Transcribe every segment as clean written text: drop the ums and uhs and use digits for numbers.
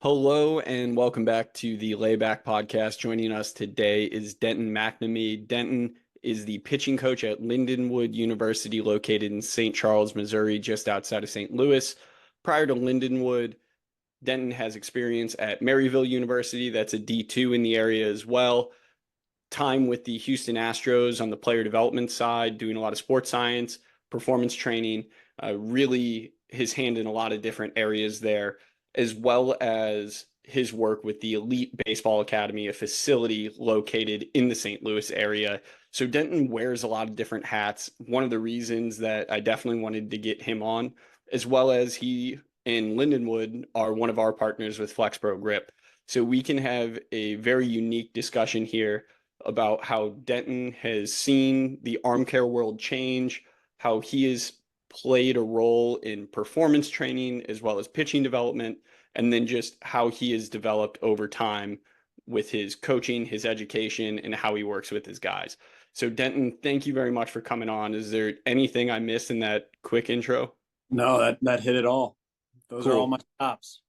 Hello and welcome back to the Layback podcast. Joining us today is Denton McNamee. Denton is the pitching coach at Lindenwood University, located in St. Charles, Missouri, just outside of St. Louis. Prior to Lindenwood, Denton has experience at Maryville University. That's a D2 in the area as well. Time with the Houston Astros on the player development side, doing a lot of sports science, performance training, really his hand in a lot of different areas there, as well as his work with the Elite Baseball Academy, a facility located in the St. Louis area. So Denton wears a lot of different hats. One of the reasons that I definitely wanted to get him on, as well as he and Lindenwood are one of our partners with FlexPro Grip. So we can have a very unique discussion here about how Denton has seen the arm care world change, how he has played a role in performance training as well as pitching development, and then just how he has developed over time with his coaching, his education, and how he works with his guys. So Denton, thank you very much for coming on. Is there anything I missed in that quick intro? No, that hit it all. Those are all Cool. my tops.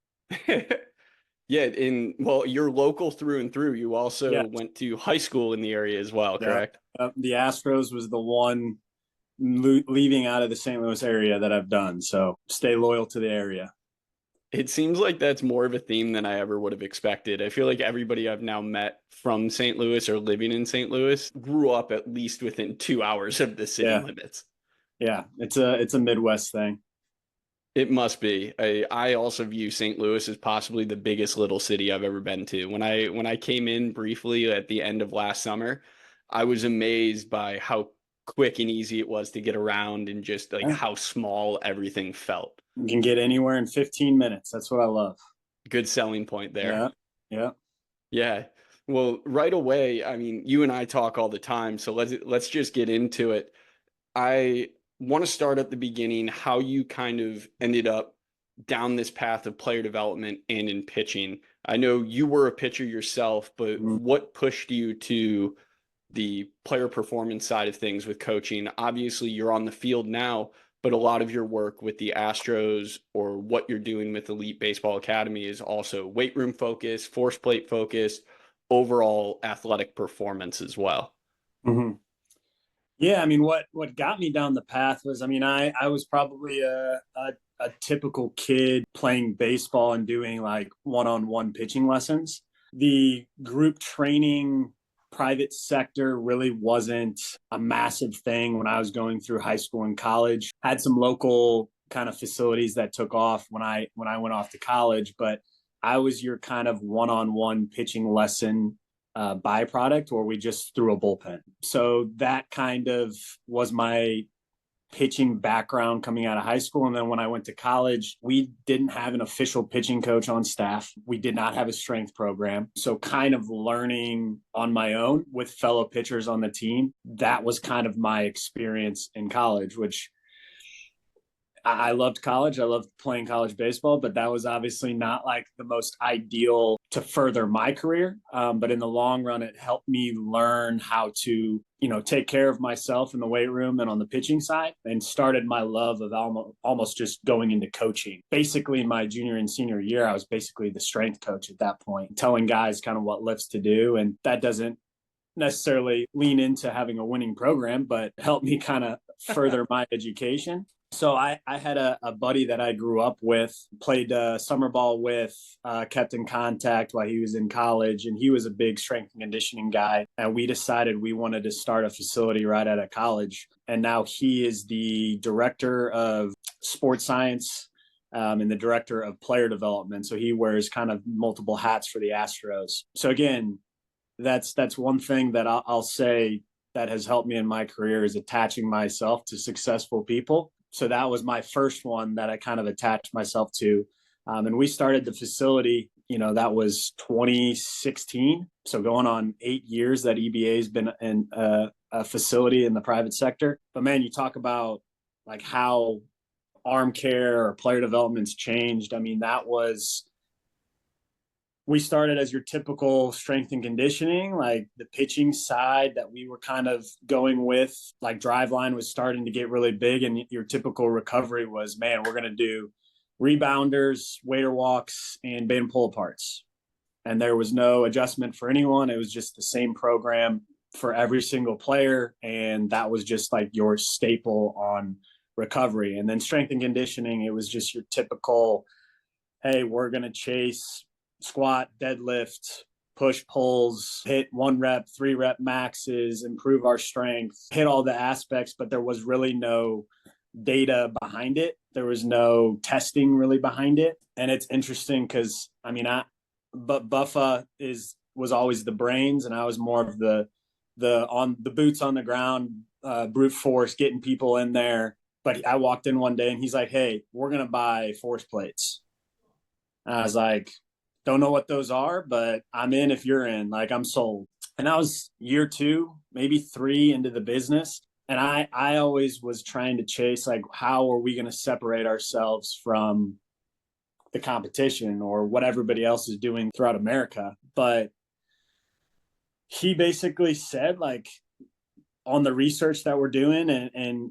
Yeah, well, you're local through and through. You also Yeah, went to high school in the area as well, yeah. correct? The Astros was the one leaving out of the St. Louis area that I've done. So stay loyal to the area. It seems like that's more of a theme than I ever would have expected. I feel like everybody I've now met from St. Louis or living in St. Louis grew up at least within 2 hours of the city Yeah, limits. yeah. It's a Midwest thing. It must be. I also view St. Louis as possibly the biggest little city I've ever been to. When I came in briefly at the end of last summer, I was amazed by how quick and easy it was to get around and just like Yeah. how small everything felt. You can get anywhere in 15 minutes. That's what I love. Good selling point there. Yeah, yeah. Yeah. Well, right away, I mean, you and I talk all the time, so let's just get into it. I want to start at the beginning, how you kind of ended up down this path of player development and in pitching. I know you were a pitcher yourself, but Mhm. what pushed you to the player performance side of things with coaching? Obviously, you're on the field now, but a lot of your work with the Astros or what you're doing with Elite Baseball Academy is also weight room focused, force plate focused, overall athletic performance as well. Mhm. Yeah, I mean, what got me down the path was, I mean, I was probably a typical kid playing baseball and doing like one-on-one pitching lessons. The group training private sector really wasn't a massive thing when I was going through high school and college. Had some local kind of facilities that took off when I went off to college, but I was your kind of one-on-one pitching lesson byproduct, or we just threw a bullpen. So that kind of was my pitching background coming out of high school. And then when I went to college, we didn't have an official pitching coach on staff. We did not have a strength program. So kind of learning on my own with fellow pitchers on the team, that was kind of my experience in college, which I loved college. I loved playing college baseball, but that was obviously not like the most ideal to further my career. But in the long run, it helped me learn how to, take care of myself in the weight room and on the pitching side, and started my love of almost just going into coaching. Basically, in my junior and senior year, I was basically the strength coach at that point, telling guys kind of what lifts to do. And that doesn't necessarily lean into having a winning program, but helped me kind of further my education. So I had a buddy that I grew up with, played summer ball with, kept in contact while he was in college, and he was a big strength and conditioning guy. And we decided we wanted to start a facility right out of college. And now he is the director of sports science and the director of player development. So he wears kind of multiple hats for the Astros. So again, that's one thing that I'll say that has helped me in my career is attaching myself to successful people. So that was my first one that I kind of attached myself to. And we started the facility, that was 2016. So going on 8 years that EBA has been in a facility in the private sector. But man, you talk about like how arm care or player development's changed. I mean, we started as your typical strength and conditioning, like the pitching side that we were kind of going with, like Driveline was starting to get really big, and your typical recovery was, man, we're going to do rebounders, waiter walks, and band and pull aparts. And there was no adjustment for anyone. It was just the same program for every single player. And that was just like your staple on recovery. And then strength and conditioning, it was just your typical, hey, we're going to chase squat, deadlift, push pulls, hit 1 rep, 3 rep maxes, improve our strength, hit all the aspects, but there was really no data behind it. There was no testing really behind it. And it's interesting because but Buffa was always the brains, and I was more of the boots on the ground, brute force, getting people in there. But I walked in one day and he's like, hey, we're going to buy force plates. And I was like, don't know what those are, but I'm in if you're in. Like, I'm sold. And I was year 2, maybe 3 into the business. And I always was trying to chase, like, how are we going to separate ourselves from the competition or what everybody else is doing throughout America? But he basically said, like, on the research that we're doing and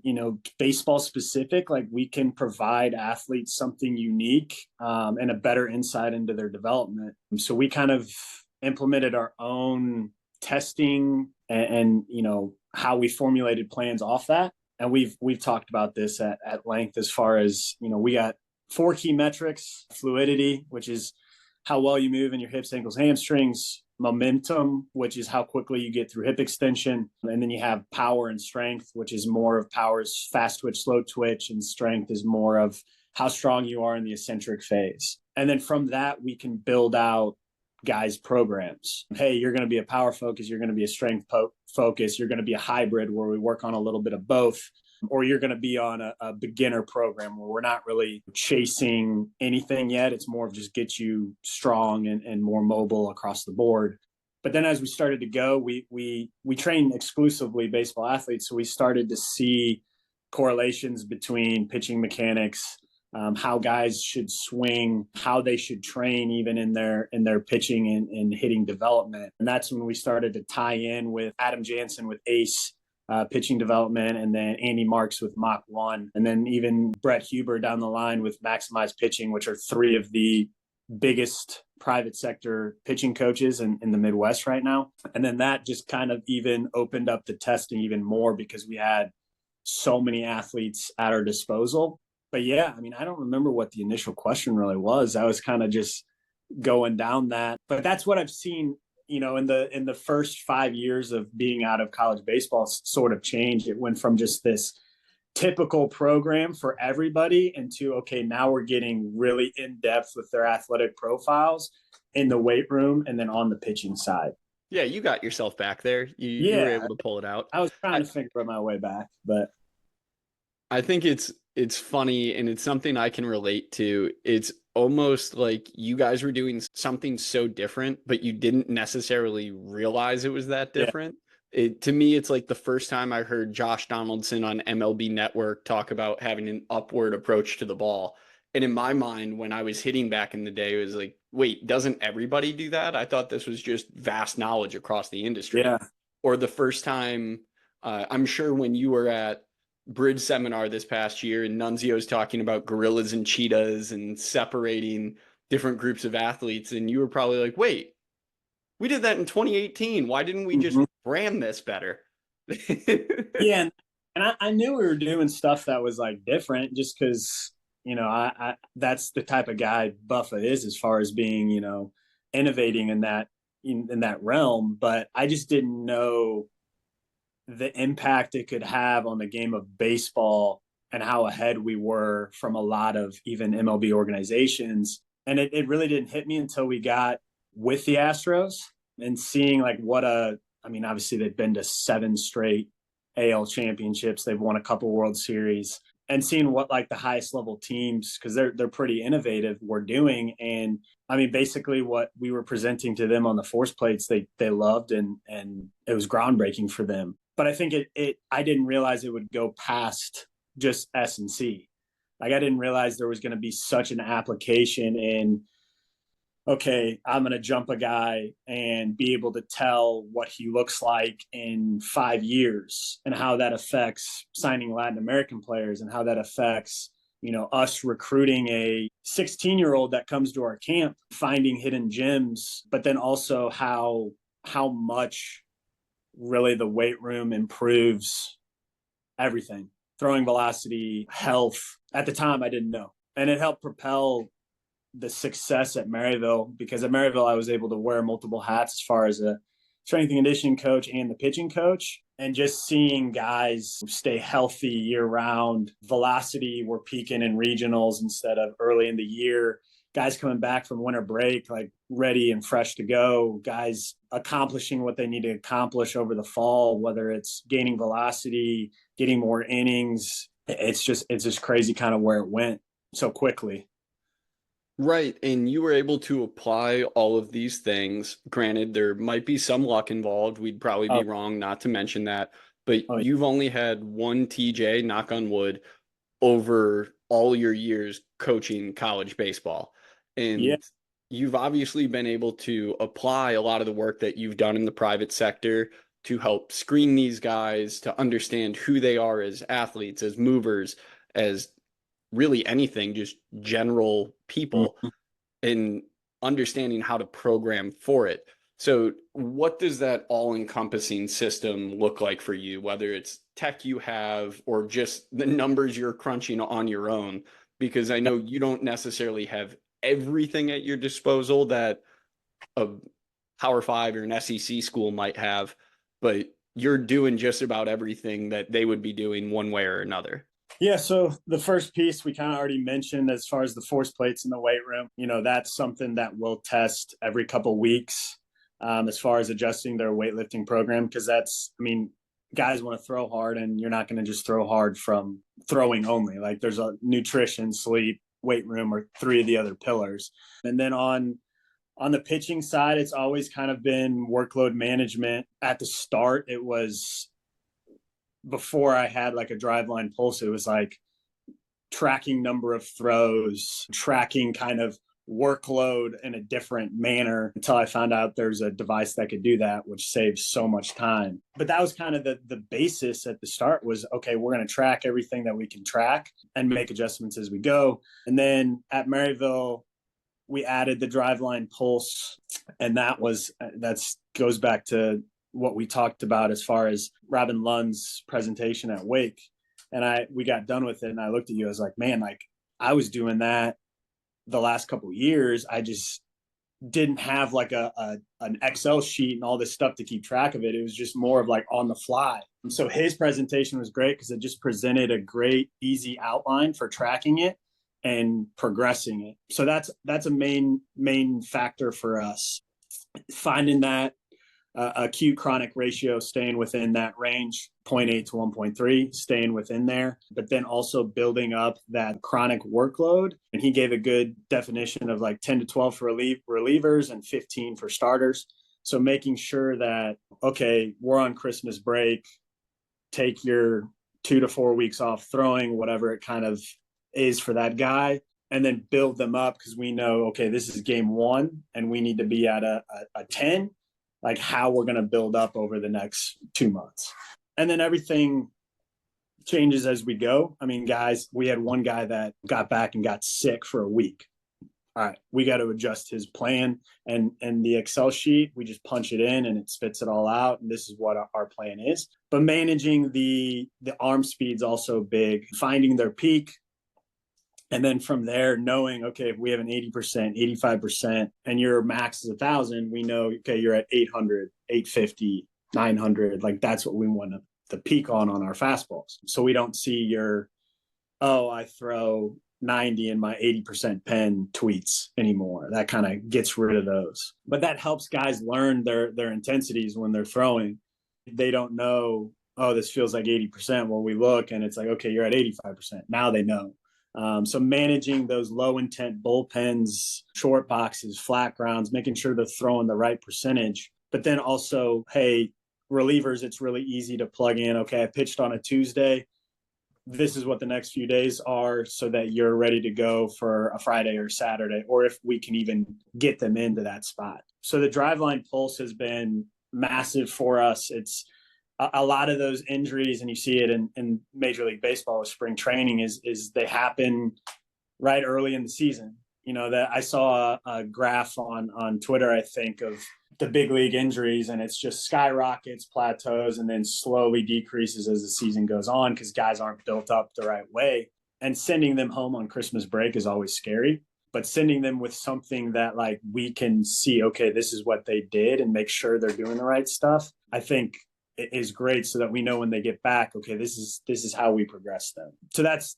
baseball specific, like, we can provide athletes something unique and a better insight into their development. So we kind of implemented our own testing and how we formulated plans off that. And we've talked about this at length as far as, we got 4 key metrics: fluidity, which is how well you move in your hips, ankles, hamstrings; momentum, which is how quickly you get through hip extension; and then you have power and strength, which is more of power's fast twitch, slow twitch, and strength is more of how strong you are in the eccentric phase. And then from that, we can build out guys' programs. Hey, you're going to be a power focus, you're going to be a strength focus, you're going to be a hybrid where we work on a little bit of both, or you're going to be on a beginner program where we're not really chasing anything yet. It's more of just get you strong and more mobile across the board. But then as we started to go, we train exclusively baseball athletes. So we started to see correlations between pitching mechanics, how guys should swing, how they should train even in their pitching and hitting development. And that's when we started to tie in with Adam Jansen with ACE, pitching development, and then Andy Marks with Mach 1, and then even Brett Huber down the line with Maximize Pitching, which are 3 of the biggest private sector pitching coaches in the Midwest right now. And then that just kind of even opened up the testing even more because we had so many athletes at our disposal. But yeah, I don't remember what the initial question really was. I was kind of just going down that. But that's what I've seen, in the first 5 years of being out of college baseball sort of changed. It went from just this typical program for everybody into, okay, now we're getting really in depth with their athletic profiles in the weight room and then on the pitching side. Yeah, you got yourself back there. You were able to pull it out. I was trying to figure my way back, but I think it's funny, and it's something I can relate to. It's almost like you guys were doing something so different, but you didn't necessarily realize it was that different. Yeah. To me, it's like the first time I heard Josh Donaldson on MLB Network talk about having an upward approach to the ball. And in my mind, when I was hitting back in the day, it was like, wait, doesn't everybody do that? I thought this was just vast knowledge across the industry. Yeah. Or the first time, I'm sure when you were at Bridge seminar this past year and Nunzio's talking about gorillas and cheetahs and separating different groups of athletes, and you were probably like, wait, we did that in 2018. Why didn't we just brand this better? Yeah. And I knew we were doing stuff that was like different just because, I that's the type of guy Buffa is as far as being, innovating in that realm. But I just didn't know the impact it could have on the game of baseball and how ahead we were from a lot of even MLB organizations. And it really didn't hit me until we got with the Astros and seeing like obviously they've been to 7 straight AL championships. They've won a couple World Series, and seeing what like the highest level teams, because they're pretty innovative, were doing. And basically what we were presenting to them on the force plates, they loved, and it was groundbreaking for them. But I think I didn't realize it would go past just S&C. Like, I didn't realize there was going to be such an application in, okay, I'm going to jump a guy and be able to tell what he looks like in 5 years, and how that affects signing Latin American players, and how that affects us recruiting a 16-year-old that comes to our camp, finding hidden gems, but then also how much really the weight room improves everything. Throwing velocity, health. At the time, I didn't know. And it helped propel the success at Maryville, because at Maryville, I was able to wear multiple hats as far as a strength and conditioning coach and the pitching coach. And just seeing guys stay healthy year round, velocity, we're peaking in regionals instead of early in the year. Guys coming back from winter break, like ready and fresh to go. Guys accomplishing what they need to accomplish over the fall, whether it's gaining velocity, getting more innings. It's just crazy kind of where it went so quickly. Right. And you were able to apply all of these things. Granted, there might be some luck involved. We'd probably be wrong not to mention that. But you've only had one TJ, knock on wood, over all your years coaching college baseball. And you've obviously been able to apply a lot of the work that you've done in the private sector to help screen these guys, to understand who they are as athletes, as movers, as really anything, just general people, and understanding how to program for it. So what does that all-encompassing system look like for you, whether it's tech you have or just the numbers you're crunching on your own? Because I know you don't necessarily have everything at your disposal that a Power 5 or an SEC school might have, but you're doing just about everything that they would be doing one way or another. Yeah, so the first piece we kind of already mentioned as far as the force plates in the weight room, that's something that we'll test every couple weeks as far as adjusting their weightlifting program, because guys want to throw hard, and you're not going to just throw hard from throwing only. Like there's a nutrition, sleep, weight room are three of the other pillars. And then on the pitching side, it's always kind of been workload management. At the start, it was, before I had like a Driveline Pulse, it was like tracking number of throws, tracking kind of workload in a different manner, until I found out there's a device that could do that, which saves so much time. But that was kind of the basis at the start was, okay, we're going to track everything that we can track and make adjustments as we go. And then at Maryville, we added the Driveline Pulse, and that goes back to what we talked about as far as Robin Lund's presentation at Wake. And we got done with it, and I looked at you, I was like, man, like I was doing that the last couple of years. I just didn't have like an Excel sheet and all this stuff to keep track of it. It was just more of like on the fly. And so his presentation was great because it just presented a great, easy outline for tracking it and progressing it. So that's a main factor for us. Finding that acute chronic ratio, staying within that range, 0.8 to 1.3, staying within there, but then also building up that chronic workload. And he gave a good definition of like 10 to 12 for relievers and 15 for starters. So making sure that, okay, we're on Christmas break, take your 2 to 4 weeks off throwing, whatever it kind of is for that guy, and then build them up, because we know, okay, this is game one and we need to be at a 10, like how we're going to build up over the next 2 months. And then everything changes as we go. I mean, guys, we had one guy that got back and got sick for a week. All right, we got to adjust his plan, and the Excel sheet, we just punch it in and it spits it all out. And this is what our plan is. But managing the arm speed's also big, finding their peak. And then from there, knowing, okay, if we have an 80%, 85%, and your max is 1,000, we know, okay, you're at 800, 850, 900. Like that's what we want to peak on our fastballs. So we don't see I throw 90 in my 80% pen tweets anymore. That kind of gets rid of those. But that helps guys learn their intensities when they're throwing. They don't know, this feels like 80%. Well, we look and it's like, okay, you're at 85%. Now they know. So managing those low intent bullpens, short boxes, flat grounds, making sure they're throwing the right percentage. But then also, hey, relievers, it's really easy to plug in. Okay, I pitched on a Tuesday. This is what the next few days are, so that you're ready to go for a Friday or Saturday, or if we can even get them into that spot. So the Driveline Pulse has been massive for us. a lot of those injuries, and you see it in Major League Baseball with spring training, is they happen right early in the season. That I saw a graph on Twitter, I think, of the big league injuries, and it's just skyrockets, plateaus, and then slowly decreases as the season goes on because guys aren't built up the right way. And sending them home on Christmas break is always scary, but sending them with something that like we can see, okay, this is what they did, and make sure they're doing the right stuff, I think it is great, so that we know when they get back, okay, this is how we progress them. So that's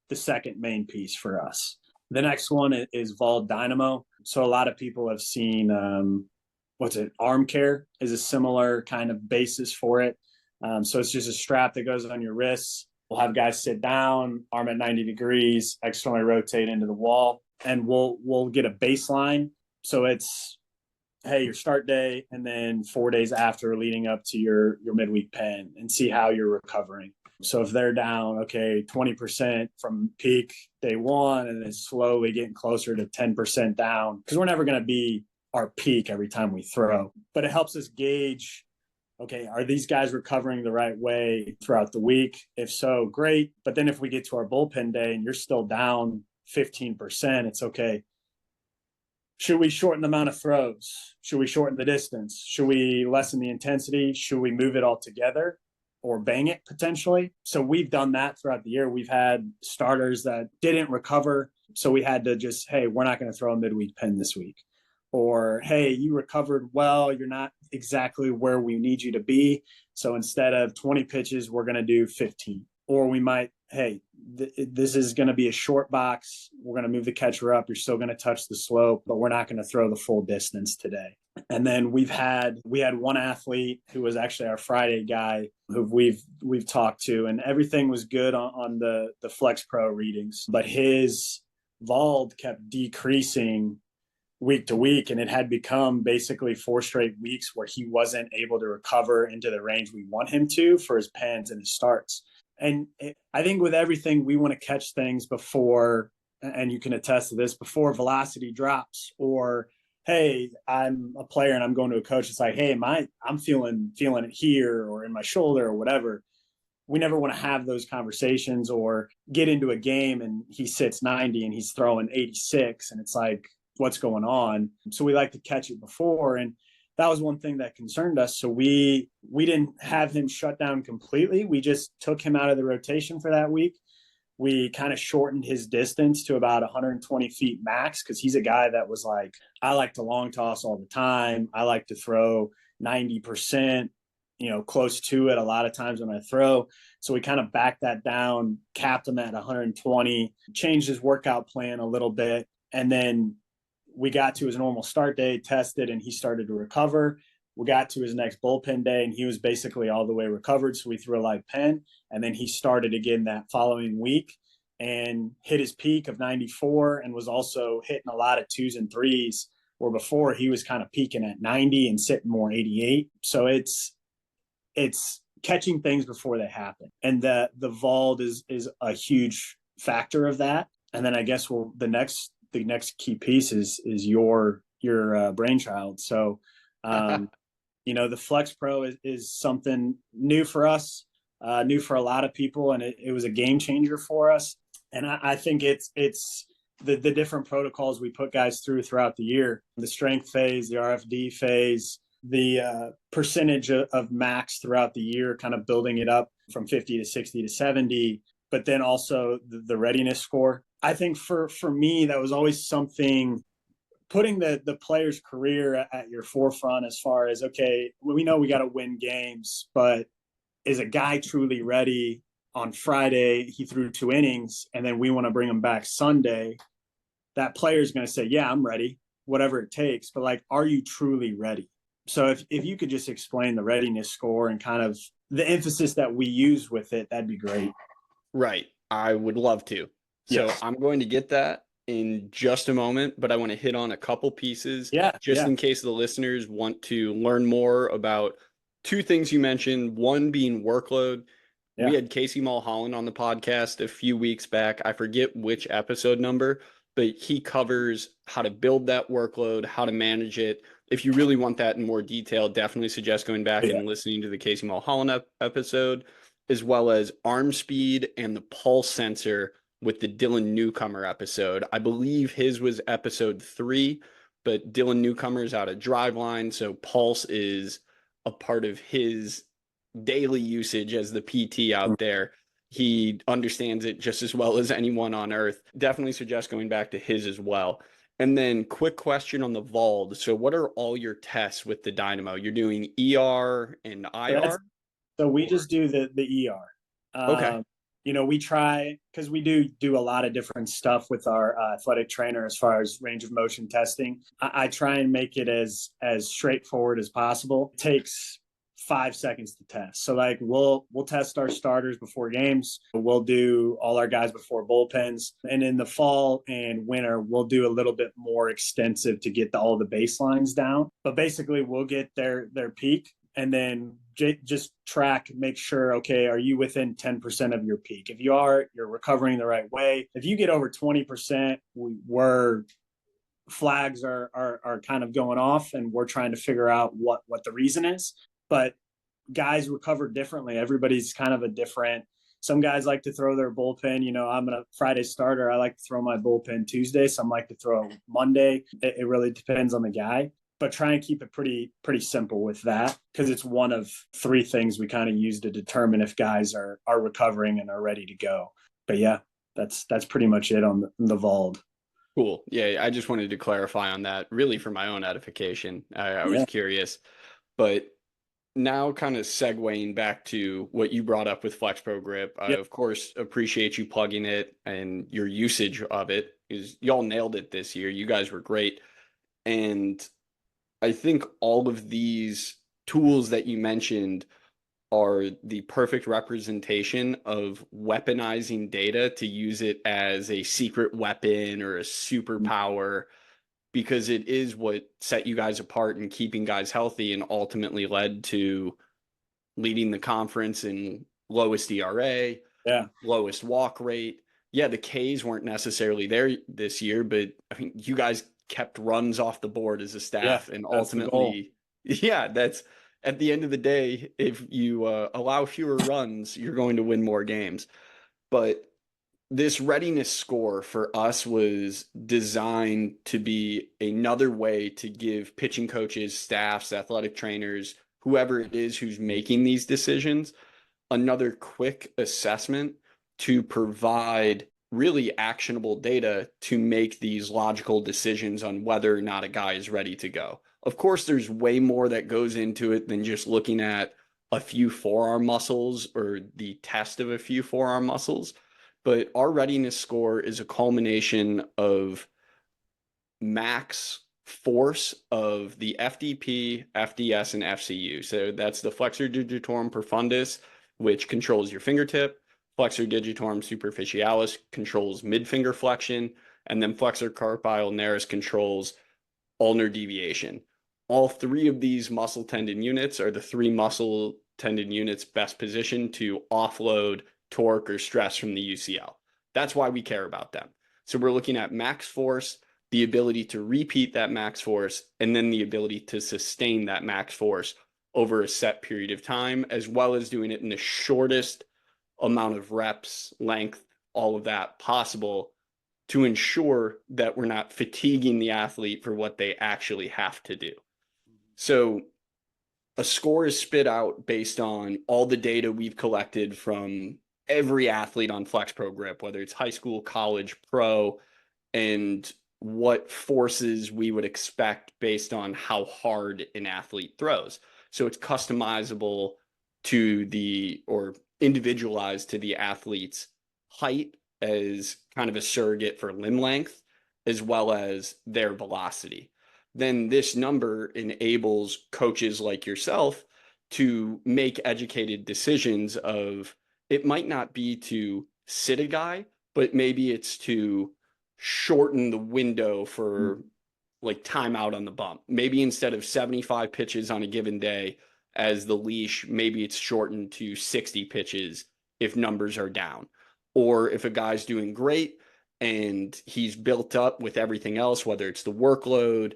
the second main piece for us. The next one is Vol Dynamo. So a lot of people have seen, Arm Care is a similar kind of basis for it. So it's just a strap that goes on your wrists. We'll have guys sit down, arm at 90 degrees, externally rotate into the wall, and we'll get a baseline. So it's, hey, your start day, and then 4 days after leading up to your midweek pen, and see how you're recovering. So if they're down, okay, 20% from peak day one, and then slowly getting closer to 10% down, because we're never going to be our peak every time we throw, but it helps us gauge, okay, are these guys recovering the right way throughout the week? If so, great. But then if we get to our bullpen day and you're still down 15%, it's okay. Should we shorten the amount of throws? Should we shorten the distance? Should we lessen the intensity? Should we move it all together or bang it potentially? So we've done that throughout the year. We've had starters that didn't recover. So we had to just, hey, we're not going to throw a midweek pen this week. Or, hey, you recovered well. You're not exactly where we need you to be. So instead of 20 pitches, we're going to do 15. Or we might, hey, this is going to be a short box. We're going to move the catcher up. You're still going to touch the slope, but we're not going to throw the full distance today. And then we had one athlete who was actually our Friday guy who we've talked to, and everything was good on the FlexPro readings, but his VALD kept decreasing week to week, and it had become basically 4 straight weeks where he wasn't able to recover into the range we want him to for his pens and his starts. And I think with everything, we want to catch things before, and you can attest to this, before velocity drops, or, hey, I'm a player and I'm going to a coach. It's like, hey, I'm feeling it here or in my shoulder or whatever. We never want to have those conversations or get into a game and he sits 90 and he's throwing 86, and it's like, what's going on? So we like to catch it before. And that was one thing that concerned us. So we didn't have him shut down completely. We just took him out of the rotation for that week. We kind of shortened his distance to about 120 feet max, because he's a guy that was like, I like to long toss all the time. I like to throw 90%, close to it a lot of times when I throw. So we kind of backed that down, capped him at 120, changed his workout plan a little bit. And then we got to his normal start day, tested, and he started to recover. We got to his next bullpen day, and he was basically all the way recovered. So we threw a live pen, and then he started again that following week and hit his peak of 94, and was also hitting a lot of 2s and 3s, where before he was kind of peaking at 90 and sitting more 88. So it's catching things before they happen. And the VALD is a huge factor of that. And then I guess the next key piece is your brainchild. So, the FlexPro is something new for us, new for a lot of people, and it was a game changer for us. And I think it's the different protocols we put guys throughout the year, the strength phase, the RFD phase, the percentage of max throughout the year, kind of building it up from 50 to 60 to 70, but then also the readiness score. I think for me, that was always something, putting the player's career at your forefront, as far as, okay, we know we got to win games, but is a guy truly ready on Friday? He threw 2 innings, and then we want to bring him back Sunday. That player's going to say, yeah, I'm ready, whatever it takes. But like, are you truly ready? So if you could just explain the readiness score and kind of the emphasis that we use with it, that'd be great. Right. I would love to. So yes. I'm going to get that in just a moment, but I want to hit on a couple pieces in case the listeners want to learn more about 2 things you mentioned. One being workload. We had Casey Mulholland on the podcast a few weeks back. I forget which episode number, but he covers how to build that workload, how to manage it. If you really want that in more detail, definitely suggest going back Yeah. and listening to the Casey Mulholland episode, as well as arm speed and the pulse sensor with the Dylan Newcomer episode. I believe his was episode 3, but Dylan Newcomer's out of Driveline, so pulse is a part of his daily usage as the PT out there. He understands it just as well as anyone on earth. Definitely suggest going back to his as well. And then quick question on the Vald. So what are all your tests with the Dynamo? You're doing ER and IR? So we just do the ER. Okay. We try, because we do a lot of different stuff with our athletic trainer as far as range of motion testing. I try and make it as straightforward as possible. It takes 5 seconds to test. So like we'll test our starters before games. We'll do all our guys before bullpens. And in the fall and winter, we'll do a little bit more extensive to get all the baselines down. But basically we'll get their peak and then just track, make sure, okay, are you within 10% of your peak? If you are, you're recovering the right way. If you get over 20%, we're flags are kind of going off and we're trying to figure out what the reason is. But guys recover differently. Everybody's kind of a different. Some guys like to throw their bullpen. I'm a Friday starter. I like to throw my bullpen Tuesday. Some like to throw Monday. It really depends on the guy. But try and keep it pretty simple with that, because it's one of 3 things we kind of use to determine if guys are recovering and are ready to go. But yeah, that's pretty much it on the Vald. Cool. Yeah, I just wanted to clarify on that, really for my own edification. I was curious. But now kind of segueing back to what you brought up with FlexPro Grip, I, of course, appreciate you plugging it and your usage of it, because y'all nailed it this year. You guys were great. And I think all of these tools that you mentioned are the perfect representation of weaponizing data to use it as a secret weapon or a superpower, because it is what set you guys apart and keeping guys healthy and ultimately led to leading the conference in lowest ERA, lowest walk rate. Yeah, the Ks weren't necessarily there this year, but I mean, you guys kept runs off the board as a staff, and ultimately, that's at the end of the day, if you allow fewer runs, you're going to win more games. But this readiness score for us was designed to be another way to give pitching coaches, staffs, athletic trainers, whoever it is who's making these decisions, another quick assessment to provide really actionable data to make these logical decisions on whether or not a guy is ready to go. Of course, there's way more that goes into it than just looking at a few forearm muscles or the test of a few forearm muscles. But our readiness score is a culmination of max force of the FDP, FDS, and FCU. So that's the flexor digitorum profundus, which controls your fingertip. Flexor digitorum superficialis controls mid-finger flexion, and then flexor carpi ulnaris controls ulnar deviation. All 3 of these muscle tendon units are the 3 muscle tendon units best positioned to offload torque or stress from the UCL. That's why we care about them. So we're looking at max force, the ability to repeat that max force, and then the ability to sustain that max force over a set period of time, as well as doing it in the shortest amount of reps, length, all of that possible, to ensure that we're not fatiguing the athlete for what they actually have to do. So a score is spit out based on all the data we've collected from every athlete on FlexPro Grip, whether it's high school, college, pro, and what forces we would expect based on how hard an athlete throws. So it's customizable to or individualized to the athlete's height as kind of a surrogate for limb length, as well as their velocity. Then this number enables coaches like yourself to make educated decisions of, it might not be to sit a guy, but maybe it's to shorten the window for like timeout on the bump. Maybe instead of 75 pitches on a given day as the leash, maybe it's shortened to 60 pitches if numbers are down. Or if a guy's doing great and he's built up with everything else, whether it's the workload,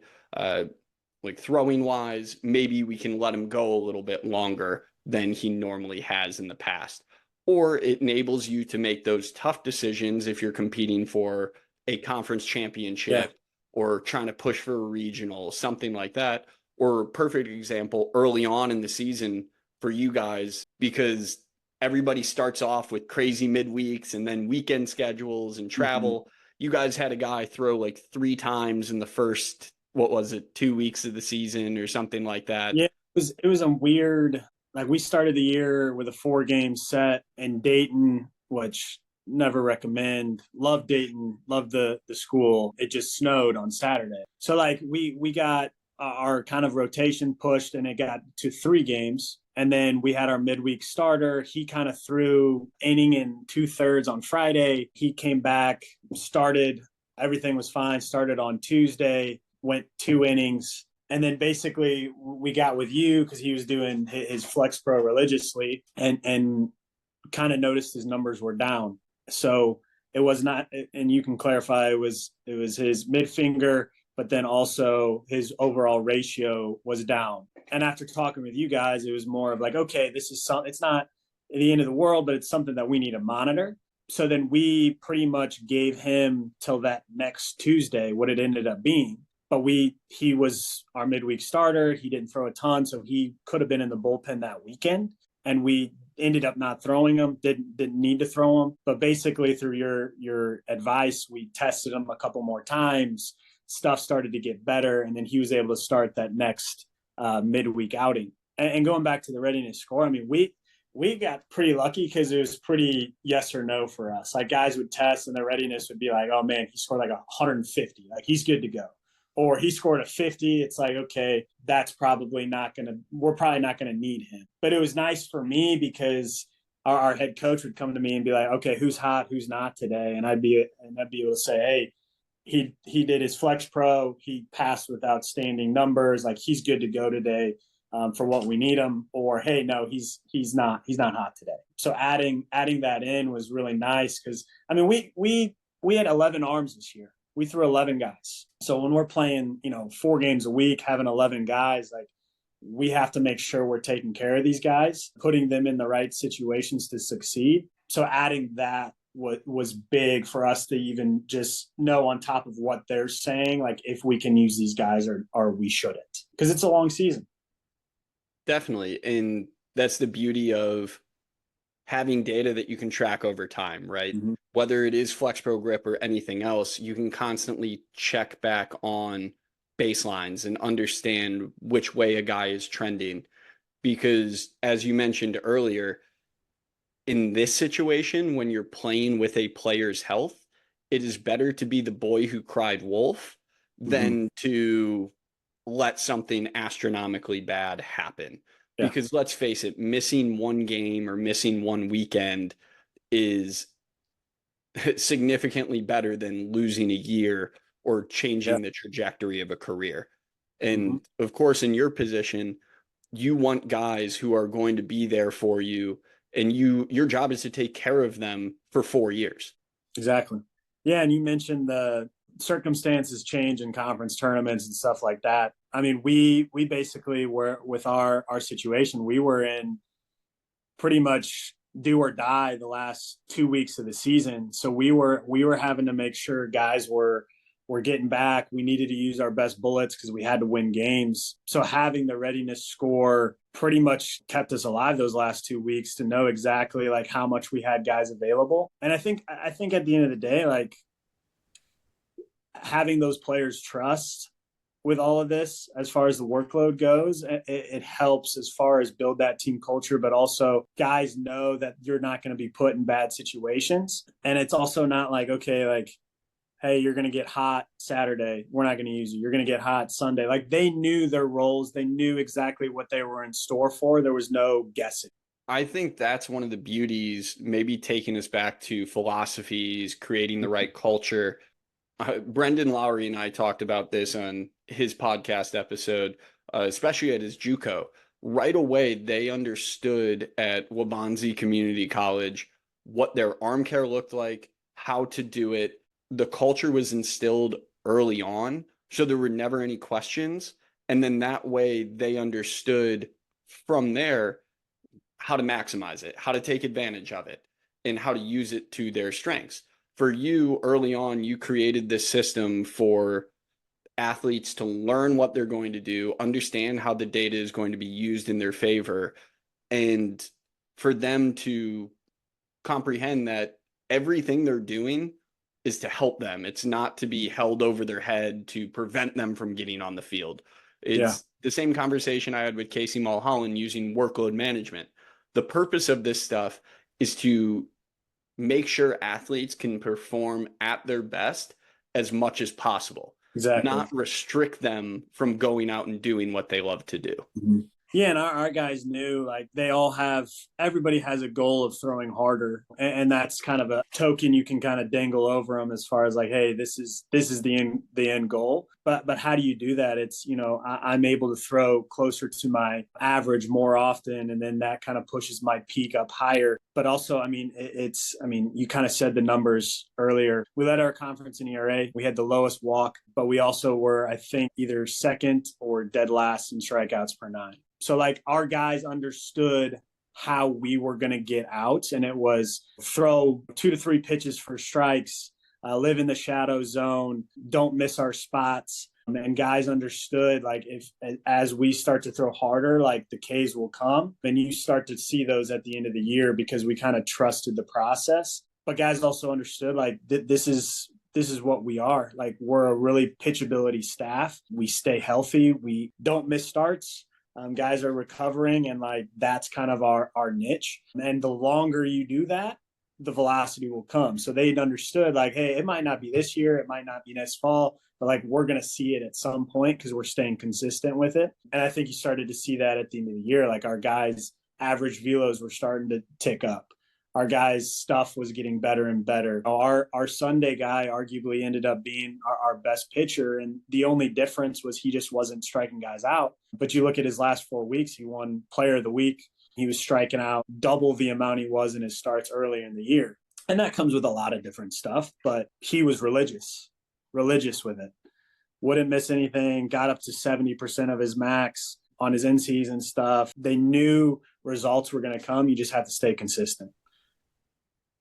like throwing wise, maybe we can let him go a little bit longer than he normally has in the past. Or it enables you to make those tough decisions if you're competing for a conference championship or trying to push for a regional, something like that. Or perfect example early on in the season for you guys, because everybody starts off with crazy midweeks and then weekend schedules and travel. Mm-hmm. You guys had a guy throw like 3 times in the first, what was it, 2 weeks of the season or something like that. Yeah, it was a weird, like we started the year with a 4-game set in Dayton, which never recommend. Love Dayton, love the school. It just snowed on Saturday. So like we got our kind of rotation pushed and it got to 3 games. And then we had our midweek starter. He kind of threw inning in 2/3 on Friday. He came back, started, everything was fine, started on Tuesday, went 2 innings. And then basically we got with you because he was doing his FlexPro religiously and kind of noticed his numbers were down. So it was not, and you can clarify, it was his mid finger, but then also his overall ratio was down. And after talking with you guys, it was more of like, okay, this is something, it's not the end of the world, but it's something that we need to monitor. So then we pretty much gave him till that next Tuesday what it ended up being. But he was our midweek starter. He didn't throw a ton, so he could have been in the bullpen that weekend. And we ended up not throwing him, didn't need to throw him. But basically through your advice, we tested him a couple more times. Stuff started to get better, and then he was able to start that next midweek outing. And going back to the readiness score, I mean, we got pretty lucky because it was pretty yes or no for us. Like guys would test and their readiness would be like, oh man, he scored like 150. Like he's good to go. Or he scored a 50. It's like, okay, we're probably not going to need him. But it was nice for me because our head coach would come to me and be like, okay, who's hot, who's not today? And I'd be able to say, hey, he did his Flex Pro. He passed with outstanding numbers. Like he's good to go today for what we need him. Or, hey, no, he's not hot today. So adding that in was really nice because, I mean, we had 11 arms this year. We threw 11 guys. So when we're playing, 4 games a week, having 11 guys, like we have to make sure we're taking care of these guys, putting them in the right situations to succeed. So adding that was big for us to even just know on top of what they're saying, like if we can use these guys or we shouldn't, because it's a long season. Definitely. And that's the beauty of having data that you can track over time, right? Mm-hmm. Whether it is FlexPro Grip or anything else, you can constantly check back on baselines and understand which way a guy is trending. Because as you mentioned earlier, in this situation, when you're playing with a player's health, it is better to be the boy who cried wolf than to let something astronomically bad happen. Yeah. Because let's face it, missing 1 game or missing 1 weekend is significantly better than losing a year or changing the trajectory of a career. And of course, in your position, you want guys who are going to be there for you, and your job is to take care of them for 4 years. Exactly. Yeah, and you mentioned the circumstances change in conference tournaments and stuff like that. I mean, we basically were, with our situation, we were in pretty much do or die the last 2 weeks of the season. So we were having to make sure guys were getting back. We needed to use our best bullets because we had to win games. So having the readiness score pretty much kept us alive those last 2 weeks to know exactly like how much we had guys available. And I think at the end of the day, like having those players trust with all of this, as far as the workload goes, it helps as far as build that team culture, but also guys know that you're not going to be put in bad situations. And it's also not like, okay, like, hey, you're going to get hot Saturday, we're not going to use you. You're going to get hot Sunday. Like they knew their roles. They knew exactly what they were in store for. There was no guessing. I think that's one of the beauties, maybe taking us back to philosophies, creating the right culture. Brendan Lowry and I talked about this on his podcast episode, especially at his JUCO. Right away, they understood at Waubonsie Community College what their arm care looked like, how to do it, the culture was instilled early on, so there were never any questions. And then that way they understood from there how to maximize it, how to take advantage of it, and how to use it to their strengths. For you, early on, you created this system for athletes to learn what they're going to do, understand how the data is going to be used in their favor, and for them to comprehend that everything they're doing is to help them. It's not to be held over their head to prevent them from getting on the field. Yeah, It's the same conversation I had with Casey Mulholland using workload management. The purpose of this stuff is to make sure athletes can perform at their best as much as possible, exactly. not restrict them from going out and doing what they love to do. Mm-hmm. Yeah, and our guys knew like everybody has a goal of throwing harder, and that's kind of a token you can kind of dangle over them as far as like, hey, this is the end goal. But how do you do that? It's I'm able to throw closer to my average more often, and then that kind of pushes my peak up higher. But also, I mean, you kind of said the numbers earlier. We led our conference in ERA. We had the lowest walk, but we also were, I think, either second or dead last in strikeouts per nine. So like our guys understood how we were going to get out, and it was throw 2 to 3 pitches for strikes, live in the shadow zone, don't miss our spots. And guys understood like if as we start to throw harder, like the Ks will come. Then you start to see those at the end of the year because we kind of trusted the process. But guys also understood like this is what we are. Like we're a really pitchability staff. We stay healthy. We don't miss starts. Guys are recovering, and like that's kind of our niche. And the longer you do that, the velocity will come. So they'd understood like, hey, it might not be this year, it might not be next fall, but like we're going to see it at some point because we're staying consistent with it. And I think you started to see that at the end of the year. Like our guys' average velos were starting to tick up. Our guys' stuff was getting better and better. Our Sunday guy arguably ended up being our best pitcher. And the only difference was he just wasn't striking guys out. But you look at his last 4 weeks, he won Player of the Week. He was striking out double the amount he was in his starts earlier in the year. And that comes with a lot of different stuff. But he was religious with it. Wouldn't miss anything, got up to 70% of his max on his in-season stuff. They knew results were going to come. You just have to stay consistent.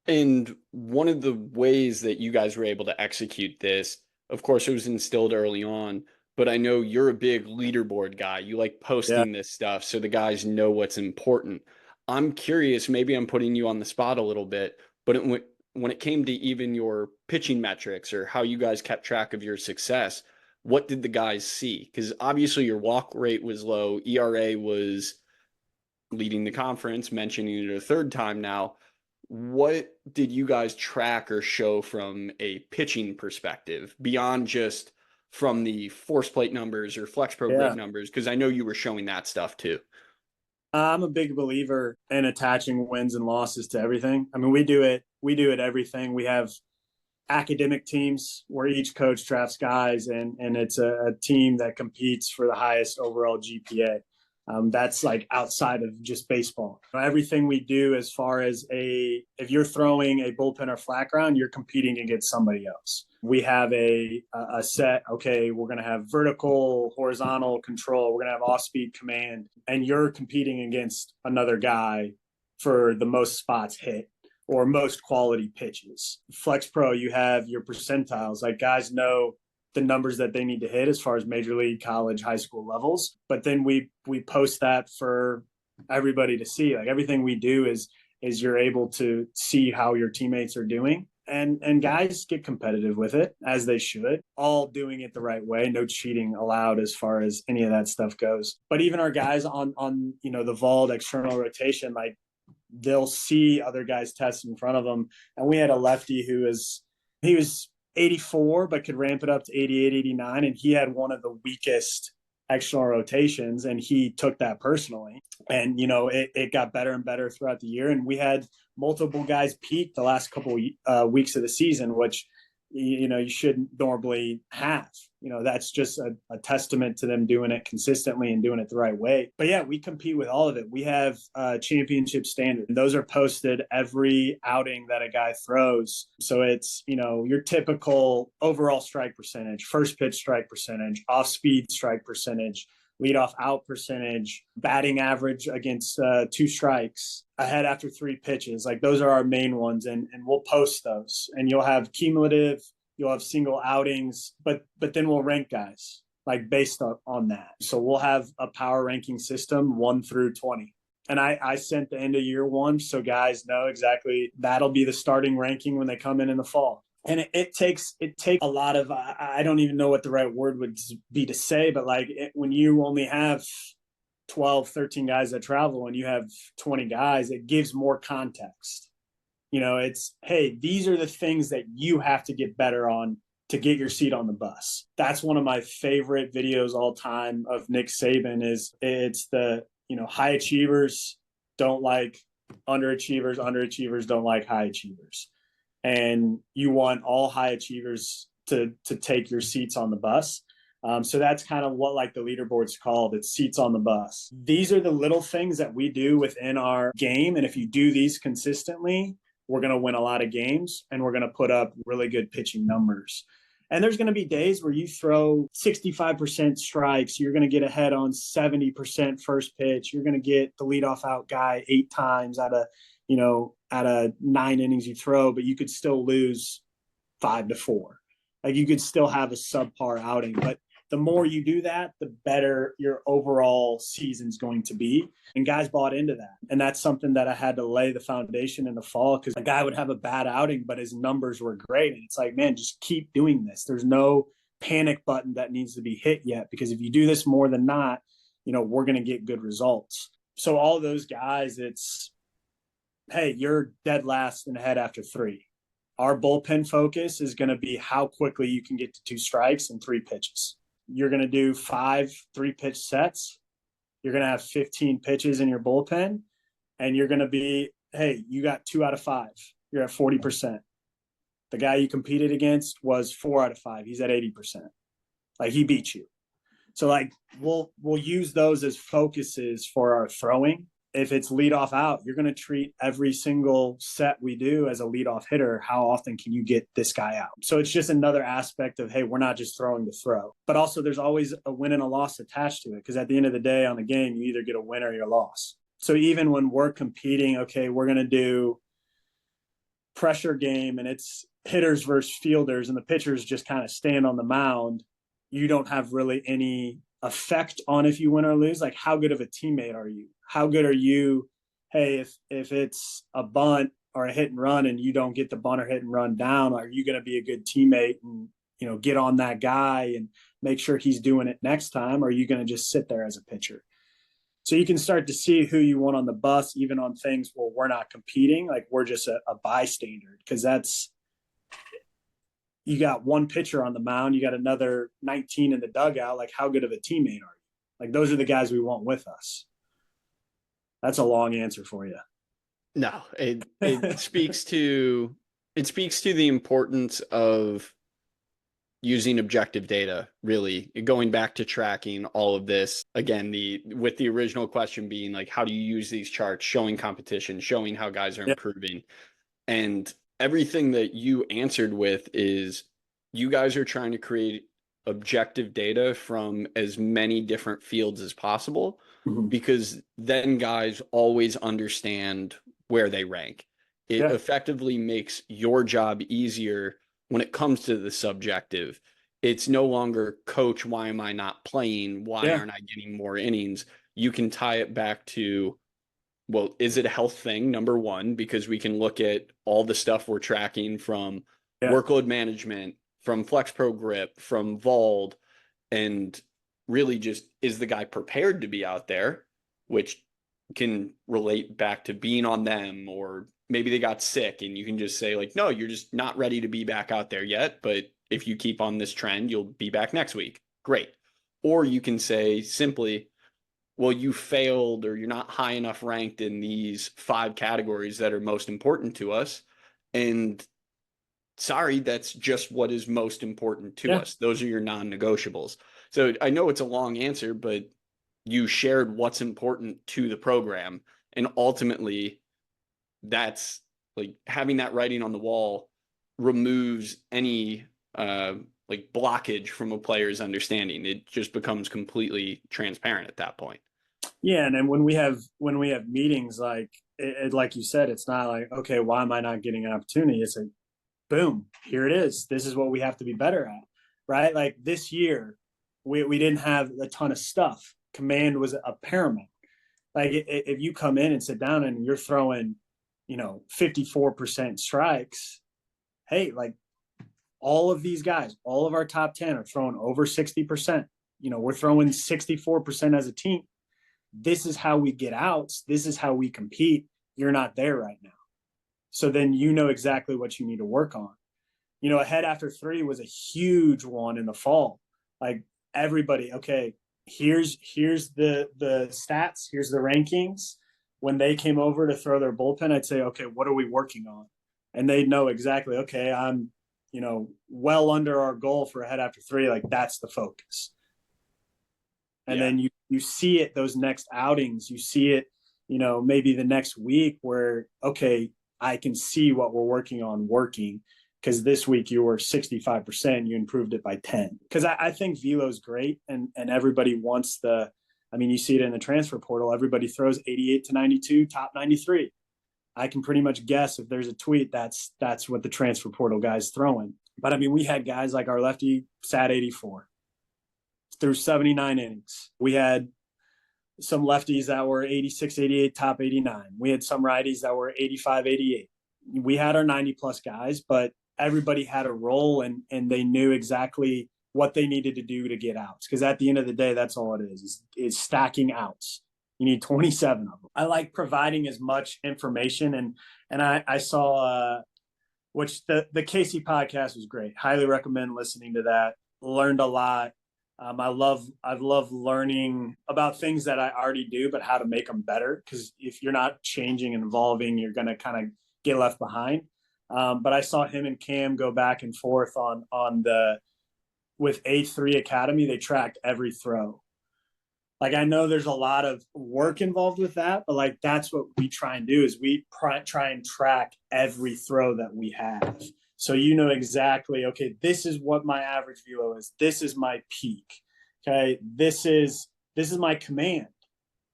And one of the ways that you guys were able to execute this, of course, it was instilled early on, but I know you're a big leaderboard guy. You like posting this stuff so the guys know what's important. I'm curious, maybe I'm putting you on the spot a little bit, but when it came to even your pitching metrics or how you guys kept track of your success, what did the guys see? Because obviously your walk rate was low, ERA was leading the conference, mentioning it a third time now. What did you guys track or show from a pitching perspective beyond just from the force plate numbers or FlexPro Grip numbers? Because I know you were showing that stuff too. I'm a big believer in attaching wins and losses to everything. I mean, we do it everything. We have academic teams where each coach drafts guys, and it's a team that competes for the highest overall GPA. That's like outside of just baseball. Everything we do as far as if you're throwing a bullpen or flat ground, you're competing against somebody else. We have a set, okay, we're going to have vertical, horizontal control. We're going to have off-speed command, and you're competing against another guy for the most spots hit or most quality pitches. FlexPro, you have your percentiles. Like guys know the numbers that they need to hit as far as major league, college, high school levels. But then we post that for everybody to see. Like everything we do is you're able to see how your teammates are doing. And guys get competitive with it, as they should, all doing it the right way. No cheating allowed as far as any of that stuff goes. But even our guys on the vault external rotation, like they'll see other guys test in front of them. And we had a lefty he was 84, but could ramp it up to 88, 89. And he had one of the weakest external rotations, and he took that personally. And, it got better and better throughout the year. And we had multiple guys peak the last couple weeks of the season, which, you shouldn't normally have. That's just a testament to them doing it consistently and doing it the right way. But yeah, we compete with all of it. We have championship standard. Those are posted every outing that a guy throws. So it's, your typical overall strike percentage, first pitch strike percentage, off speed strike percentage, leadoff out percentage, batting average against 2 strikes, ahead after 3 pitches. Like those are our main ones, and we'll post those. And you'll have cumulative, you'll have single outings, but then we'll rank guys like based on that. So we'll have a power ranking system 1 through 20. And I sent the end of year 1 so guys know exactly that'll be the starting ranking when they come in the fall. And it takes a lot of, I don't even know what the right word would be to say, but like when you only have 12, 13 guys that travel and you have 20 guys, it gives more context. It's, hey, these are the things that you have to get better on to get your seat on the bus. That's one of my favorite videos all time of Nick Saban. It's the, high achievers don't like underachievers, underachievers don't like high achievers. And you want all high achievers to take your seats on the bus. So that's kind of what like the leaderboard's called. It's seats on the bus. These are the little things that we do within our game. And if you do these consistently, we're going to win a lot of games and we're going to put up really good pitching numbers. And there's going to be days where you throw 65% strikes. You're going to get ahead on 70% first pitch. You're going to get the leadoff out guy 8 times out of 9 innings you throw, but you could still lose 5-4. Like you could still have a subpar outing, but the more you do that, the better your overall season's going to be. And guys bought into that. And that's something that I had to lay the foundation in the fall, because a guy would have a bad outing, but his numbers were great. And it's like, man, just keep doing this. There's no panic button that needs to be hit yet, because if you do this more than not, we're going to get good results. So all those guys, it's, hey, you're dead last and ahead after 3. Our bullpen focus is going to be how quickly you can get to 2 strikes and 3 pitches. You're going to do 5 3-pitch sets. You're going to have 15 pitches in your bullpen, and you're going to be, hey, you got 2 out of 5. You're at 40%. The guy you competed against was 4 out of 5. He's at 80%. Like he beat you. So like we'll use those as focuses for our throwing. If it's leadoff out, you're going to treat every single set we do as a leadoff hitter. How often can you get this guy out? So it's just another aspect of, hey, we're not just throwing to throw. But also there's always a win and a loss attached to it, because at the end of the day on the game, you either get a win or your loss. So even when we're competing, okay, we're going to do pressure game and it's hitters versus fielders and the pitchers just kind of stand on the mound, you don't have really any effect on if you win or lose. Like, how good of a teammate are you? How good are you? Hey, if it's a bunt or a hit and run and you don't get the bunt or hit and run down, are you going to be a good teammate and, get on that guy and make sure he's doing it next time? Or are you going to just sit there as a pitcher? So you can start to see who you want on the bus, even on things where we're not competing. Like we're just a bystander, because that's, you got 1 pitcher on the mound, you got another 19 in the dugout. Like, how good of a teammate are you? Like, those are the guys we want with us. That's a long answer for you. No, it speaks to the importance of using objective data, really going back to tracking all of this. Again, with the original question being like, how do you use these charts, showing competition, showing how guys are improving, and everything that you answered with is you guys are trying to create objective data from as many different fields as possible, because then guys always understand where they rank. It effectively makes your job easier when it comes to the subjective. It's no longer, coach, why am I not playing? Why aren't I getting more innings? You can tie it back to, well, is it a health thing? Number one, because we can look at all the stuff we're tracking from workload management, from FlexPro Grip, from Vald, and really just, is the guy prepared to be out there, which can relate back to being on them, or maybe they got sick and you can just say like, no, you're just not ready to be back out there yet. But if you keep on this trend, you'll be back next week. Great. Or you can say simply, well, you failed, or you're not high enough ranked in these 5 categories that are most important to us. And sorry, that's just what is most important to Yeah. us. Those are your non-negotiables. So I know it's a long answer, but you shared what's important to the program. And ultimately, that's like having that writing on the wall removes any like blockage from a player's understanding. It just becomes completely transparent at that point. Yeah, and then when we have meetings, like like you said, it's not like, okay, why am I not getting an opportunity? It's like, boom, here it is. This is what we have to be better at, right? Like this year, we didn't have a ton of stuff. Command was a paramount. Like if you come in and sit down and you're throwing, 54% strikes, hey, like all of these guys, all of our top 10 are throwing over 60%. We're throwing 64% as a team. This is how we get outs. This is how we compete. You're not there right now. So then you know exactly what you need to work on. A head after three was a huge one in the fall. Like everybody, okay, here's the stats, here's the rankings. When they came over to throw their bullpen, I'd say, okay, what are we working on? And they know exactly, okay, I'm, well under our goal for a head after three. Like that's the focus. And then you see it those next outings, you see it, maybe the next week where, okay, I can see what we're working on working. Because this week you were 65%, you improved it by 10. Because I think velo's great, and everybody wants you see it in the transfer portal. Everybody throws 88 to 92, top 93. I can pretty much guess if there's a tweet, that's what the transfer portal guy's throwing. But we had guys like our lefty sat 84 through 79 innings. We had some lefties that were 86, 88, top 89. We had some righties that were 85, 88. We had our 90 plus guys, but everybody had a role and they knew exactly what they needed to do to get outs. Because at the end of the day, that's all it is stacking outs. You need 27 of them. I like providing as much information. And I saw, which the Casey podcast was great. Highly recommend listening to that. Learned a lot. I've loved learning about things that I already do, but how to make them better. Because if you're not changing and evolving, you're going to kind of get left behind. But I saw him and Cam go back and forth with A3 Academy. They tracked every throw. Like I know there's a lot of work involved with that, but like that's what we try and do is we try and track every throw that we have. So exactly, okay, this is what my average velo is. This is my peak. Okay, this is my command.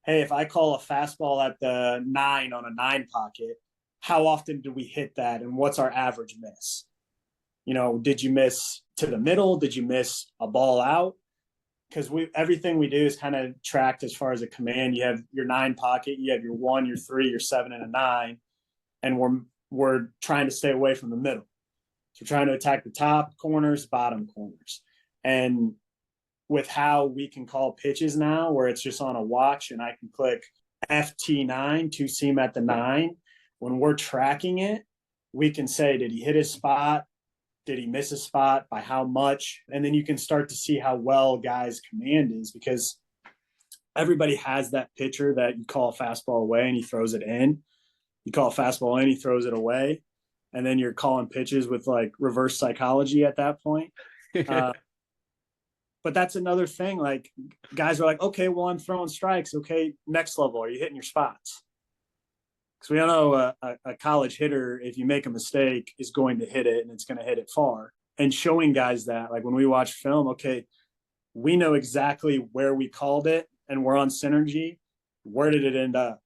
Hey, if I call a fastball at the 9 on a 9 pocket, how often do we hit that and what's our average miss? Did you miss to the middle? Did you miss a ball out? Because everything we do is kind of tracked as far as a command. You have your 9 pocket, you have your 1, your 3, your 7, and a 9, and we're trying to stay away from the middle. So we're trying to attack the top corners, bottom corners. And with how we can call pitches now, where it's just on a watch and I can click FT9 to seam at the 9, when we're tracking it, we can say, did he hit his spot? Did he miss a spot? By how much? And then you can start to see how well guys' command is, because everybody has that pitcher that you call a fastball away and he throws it in. You call a fastball in, he throws it away. And then you're calling pitches with like reverse psychology at that point. But that's another thing. Like guys are like, okay, well, I'm throwing strikes. Okay, next level, are you hitting your spots? Because we all know a college hitter, if you make a mistake, is going to hit it and it's going to hit it far. And showing guys that, like when we watch film, okay, we know exactly where we called it and we're on synergy. Where did it end up?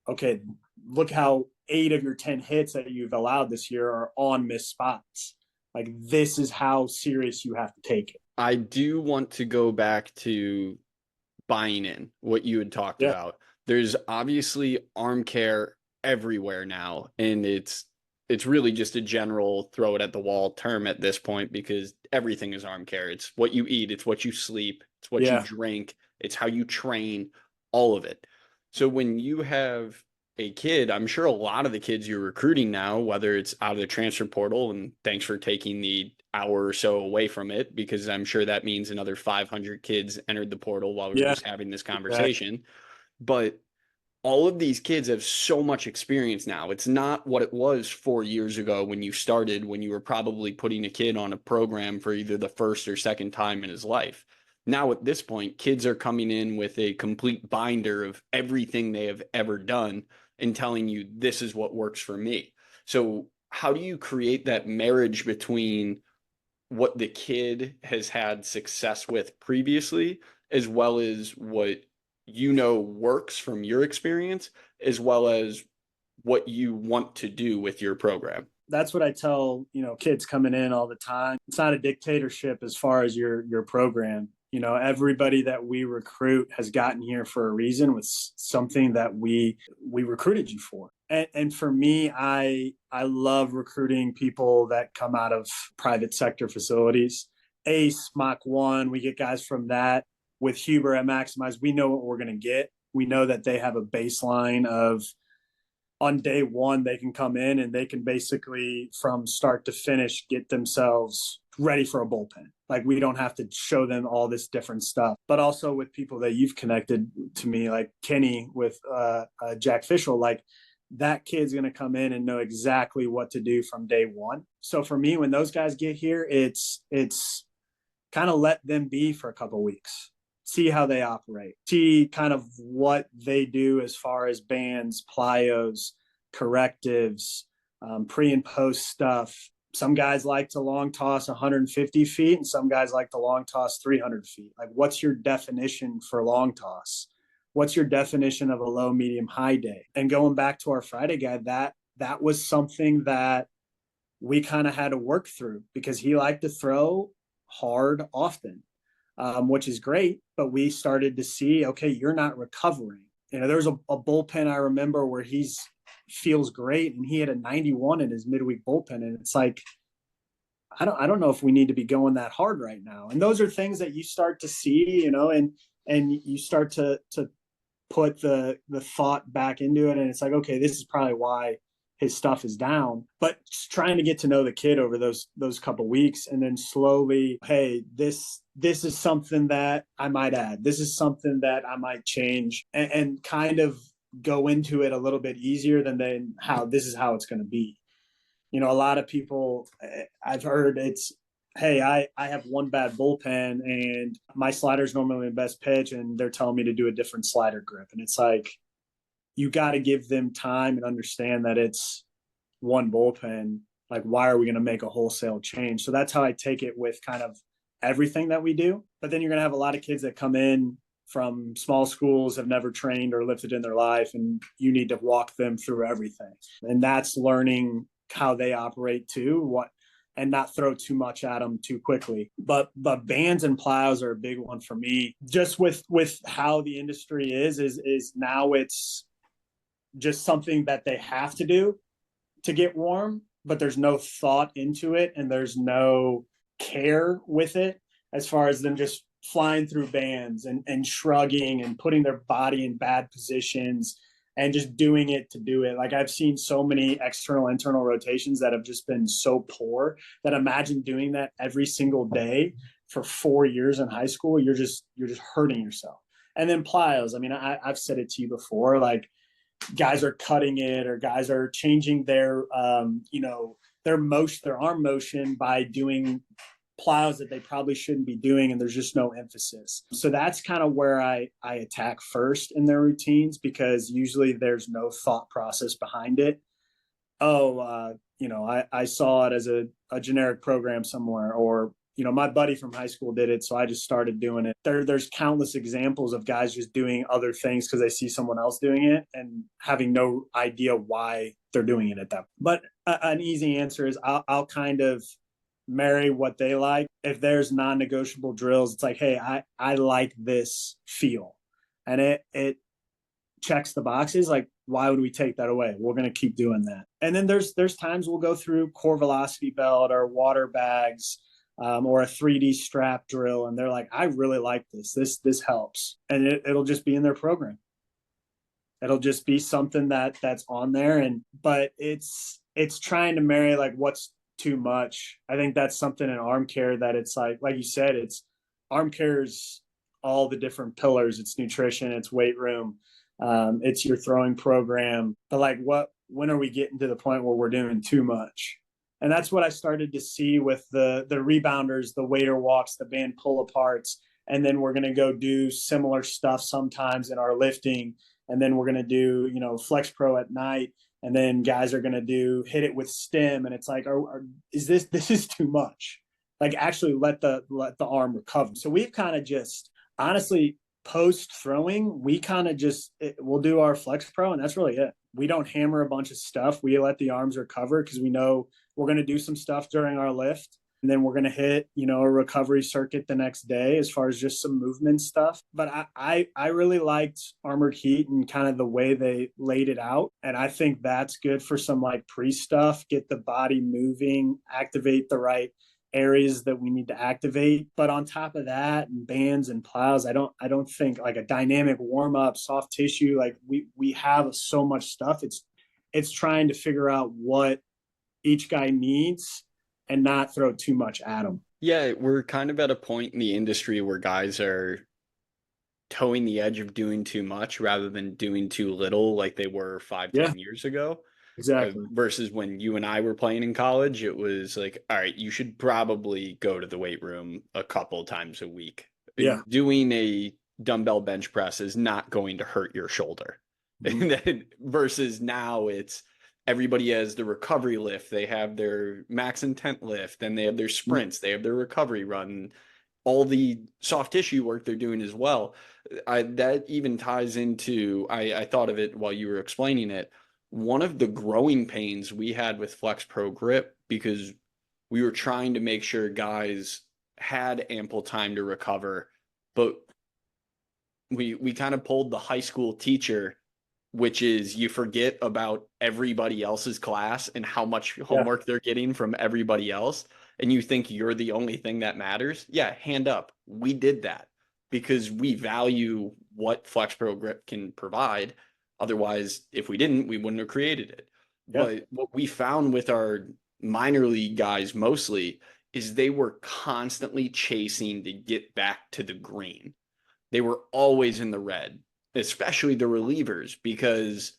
Okay, look how 8 of your 10 hits that you've allowed this year are on missed spots. Like this is how serious you have to take it. I do want to go back to buying in what you had talked about. There's obviously arm care everywhere now, and it's really just a general throw it at the wall term at this point, because everything is arm care. It's what you eat, it's what you sleep, it's what you drink, it's how you train, all of it. So when you have a kid, I'm sure a lot of the kids you're recruiting now, whether it's out of the transfer portal, and thanks for taking the hour or so away from it, because I'm sure that means another 500 kids entered the portal while we were just having this conversation. But all of these kids have so much experience now. It's not what it was 4 years ago when you started, when you were probably putting a kid on a program for either the first or second time in his life. Now, at this point, kids are coming in with a complete binder of everything they have ever done and telling you, this is what works for me. So, how do you create that marriage between what the kid has had success with previously, as well as what works from your experience, as well as what you want to do with your program? That's what I tell, kids coming in all the time. It's not a dictatorship as far as your program. Everybody that we recruit has gotten here for a reason, with something that we recruited you for. And for me, I love recruiting people that come out of private sector facilities. ACE, Mach 1, we get guys from that. With Huber at Maximize, we know what we're going to get. We know that they have a baseline of, on day one, they can come in and they can basically from start to finish get themselves ready for a bullpen. Like, we don't have to show them all this different stuff. But also with people that you've connected to me, like Kenny with Jack Fischel, like, that kid's going to come in and know exactly what to do from day one. So for me, when those guys get here, it's kind of let them be for a couple of weeks, see how they operate, see kind of what they do as far as bands, plyos, correctives, pre and post stuff. Some guys like to long toss 150 feet and some guys like to long toss 300 feet. Like, what's your definition for long toss? What's your definition of a low, medium, high day? And going back to our Friday guy, that was something that we kind of had to work through, because he liked to throw hard often, which is great. But we started to see, okay, you're not recovering. There's a bullpen I remember where he's feels great and he had a 91 in his midweek bullpen, and it's like, I don't know if we need to be going that hard right now. And those are things that you start to see, and you start to put the thought back into it, and it's like, okay, this is probably why his stuff is down. But just trying to get to know the kid over those couple weeks, and then slowly, hey, this is something that I might add, this is something that I might change, and kind of go into it a little bit easier than how this is how it's going to be. A lot of people I've heard, it's, hey, I have one bad bullpen and my slider's normally the best pitch, and they're telling me to do a different slider grip. And it's like, you got to give them time and understand that it's one bullpen. Like, why are we going to make a wholesale change? So that's how I take it with kind of everything that we do. But then you're going to have a lot of kids that come in from small schools, have never trained or lifted in their life, and you need to walk them through everything. And that's learning how they operate too, and not throw too much at them too quickly. But bands and plows are a big one for me. Just with how the industry is now, it's just something that they have to do to get warm, but there's no thought into it and there's no care with it, as far as them just flying through bands and shrugging and putting their body in bad positions and just doing it to do it. Like, I've seen so many external, internal rotations that have just been so poor that, imagine doing that every single day for 4 years in high school. You're just hurting yourself. And then plyos. I mean, I've said it to you before, like, guys are cutting it, or guys are changing their, their motion, their arm motion, by doing plows that they probably shouldn't be doing, and there's just no emphasis. So that's kind of where I attack first in their routines, because usually there's no thought process behind it. I saw it as a generic program somewhere, or my buddy from high school did it, so I just started doing it. There's countless examples of guys just doing other things because they see someone else doing it and having no idea why they're doing it at that. But an easy answer is I'll kind of marry what they like. If there's non-negotiable drills, it's like, hey, I like this feel, and it checks the boxes. Like, why would we take that away? We're going to keep doing that. And then there's times we'll go through core velocity belt or water bags, or a 3D strap drill, and they're like, I really like this helps, and it'll just be in their program. It'll just be something that's on there. But it's trying to marry, like, what's too much. I think that's something in arm care that it's like you said, it's arm care is all the different pillars. It's nutrition, it's weight room, It's your throwing program. But like, when are we getting to the point where we're doing too much? And that's what I started to see with the rebounders, the waiter walks, the band pull aparts. And then we're going to go do similar stuff sometimes in our lifting. And then we're going to do, FlexPro at night. And then guys are going to do hit it with stem. And it's like, this is too much. Like, actually let the arm recover. So we've kind of just, honestly, post throwing, we kind of just, we'll do our FlexPro and that's really it. We don't hammer a bunch of stuff. We let the arms recover because we know we're going to do some stuff during our lift. And then we're going to hit, a recovery circuit the next day as far as just some movement stuff. But I really liked Armored Heat and kind of the way they laid it out. And I think that's good for some like pre stuff, get the body moving, activate the right areas that we need to activate. But on top of that, and bands and plows, I don't think like a dynamic warm up, soft tissue, like we have so much stuff. It's trying to figure out what each guy needs and not throw too much at them. Yeah, we're kind of at a point in the industry where guys are towing the edge of doing too much rather than doing too little like they were 5-10 years ago. Exactly. Versus when you and I were playing in college, it was like, all right, you should probably go to the weight room a couple times a week. Yeah. Doing a dumbbell bench press is not going to hurt your shoulder. Mm-hmm. And then versus now it's everybody has the recovery lift, they have their max intent lift, then they have their sprints, they have their recovery run, all the soft tissue work they're doing as well. That even ties into, I thought of it while you were explaining it. One of the growing pains we had with FlexPro Grip, because we were trying to make sure guys had ample time to recover, but we kind of pulled the high school teacher, which is you forget about everybody else's class and how much homework they're getting from everybody else, and you think you're the only thing that matters. Yeah, hand up. We did that because we value what FlexPro Grip can provide. Otherwise, if we didn't, we wouldn't have created it. Yeah. But what we found with our minor league guys mostly is they were constantly chasing to get back to the green. They were always in the red, especially the relievers, because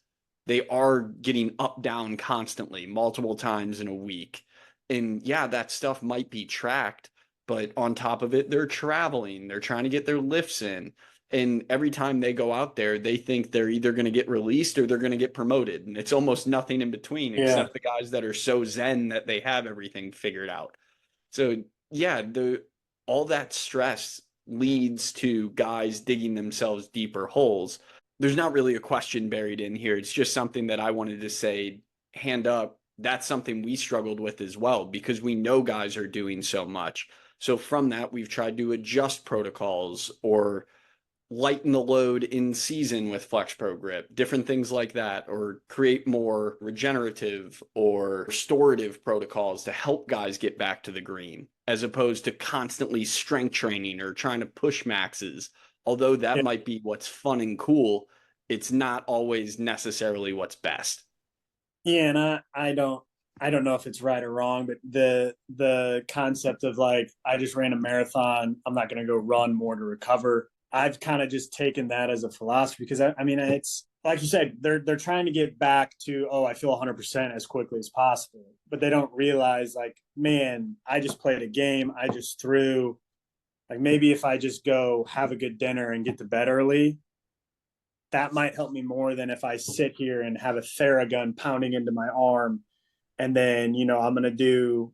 they are getting up, down constantly, multiple times in a week. And yeah, that stuff might be tracked, but on top of it, they're traveling, they're trying to get their lifts in. And every time they go out there, they think they're either going to get released or they're going to get promoted. And it's almost nothing in between, except the guys that are so zen that they have everything figured out. So yeah, all that stress leads to guys digging themselves deeper holes. There's not really a question buried in here. It's just something that I wanted to say, hand up. That's something we struggled with as well, because we know guys are doing so much. So from that, we've tried to adjust protocols or lighten the load in season with FlexPro Grip, different things like that, or create more regenerative or restorative protocols to help guys get back to the green, as opposed to constantly strength training or trying to push maxes. Although that might be what's fun and cool, it's not always necessarily what's best. Yeah, and I don't know if it's right or wrong, but the concept of like, I just ran a marathon, I'm not going to go run more to recover. I've kind of just taken that as a philosophy because I mean, it's like you said, they're trying to get back to, I feel 100% as quickly as possible, but they don't realize like, man, I just played a game. I just threw, like, maybe if I just go have a good dinner and get to bed early, that might help me more than if I sit here and have a Theragun pounding into my arm. And then, I'm going to do